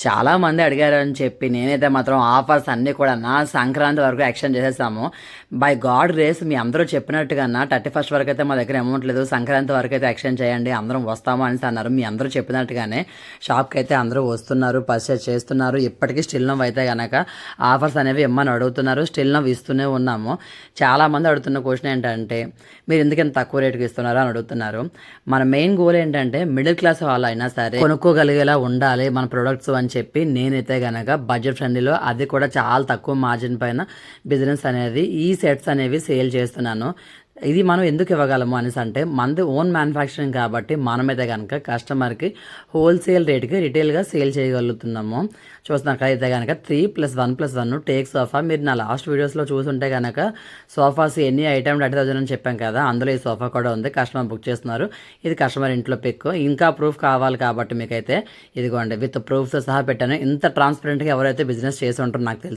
చాలామంది అడిగారు అని చెప్పి నేనైతే మాత్రం ఆఫర్స్ అన్నీ కూడా సంక్రాంతి వరకు ఎక్స్టెండ్ చేసేసాము. బై గాడ్ గ్రేస్ మీ అందరూ చెప్పినట్టుగా 31st వరకు అయితే మా దగ్గర అమౌంట్ లేదు, సంక్రాంతి వరకు అయితే ఎక్స్టెండ్ చేయండి, అందరం వస్తాము అనేసి అన్నారు. మీ అందరూ చెప్పినట్టుగానే షాప్కి అయితే అందరూ వస్తున్నారు, పర్చేస్ చేస్తున్నారు. ఇప్పటికీ స్టిల్ నవ్ అయితే కనుక ఆఫర్స్ అనేవి ఇమ్మని అడుగుతున్నారు, స్టిల్ నవ్ ఇస్తూనే ఉన్నాము. చాలామంది అడుగుతున్న క్వశ్చన్ ఏంటంటే మీరు ఎందుకంత తక్కువ రేటుకి ఇస్తున్నారు అని అడుగుతున్నారు. మన మెయిన్ గోల్ ఏంటంటే మిడిల్ క్లాస్ వాళ్ళు అయినా సరే కొనుక్కోగలిగేలా ఉండాలి మన ప్రొడక్ట్స్ అని చెప్పి నేనైతే కనుక బడ్జెట్ ఫ్రెండ్లీలో, అది కూడా చాలా తక్కువ మార్జిన్ పైన బిజినెస్ అనేది ఈ సెట్స్ అనేవి సేల్ చేస్తున్నాను. ఇది మనం ఎందుకు ఇవ్వగలము అనేసి అంటే మనది ఓన్ మ్యానుఫ్యాక్చరింగ్ కాబట్టి మనమైతే కనుక కస్టమర్కి హోల్సేల్ రేట్కి రిటైల్గా సేల్ చేయగలుగుతున్నాము. చూసినాకైతే కనుక 3+1+1 టేక్ సోఫా. మీరు నా లాస్ట్ వీడియోస్లో చూసుంటే కనుక సోఫాస్ ఎన్ని ఐటమ్ 30,000 అని చెప్పాం కదా, అందులో ఈ సోఫా కూడా ఉంది. కస్టమర్ బుక్ చేస్తున్నారు. ఇది కస్టమర్ ఇంట్లో పిక్. ఇంకా ప్రూఫ్ కావాలి కాబట్టి మీకైతే ఇదిగోండి విత్ ప్రూఫ్తో సహా పెట్టాను. ఇంత ట్రాన్స్పరెంట్గా ఎవరైతే బిజినెస్ చేసి ఉంటారో నాకు తెలుసు.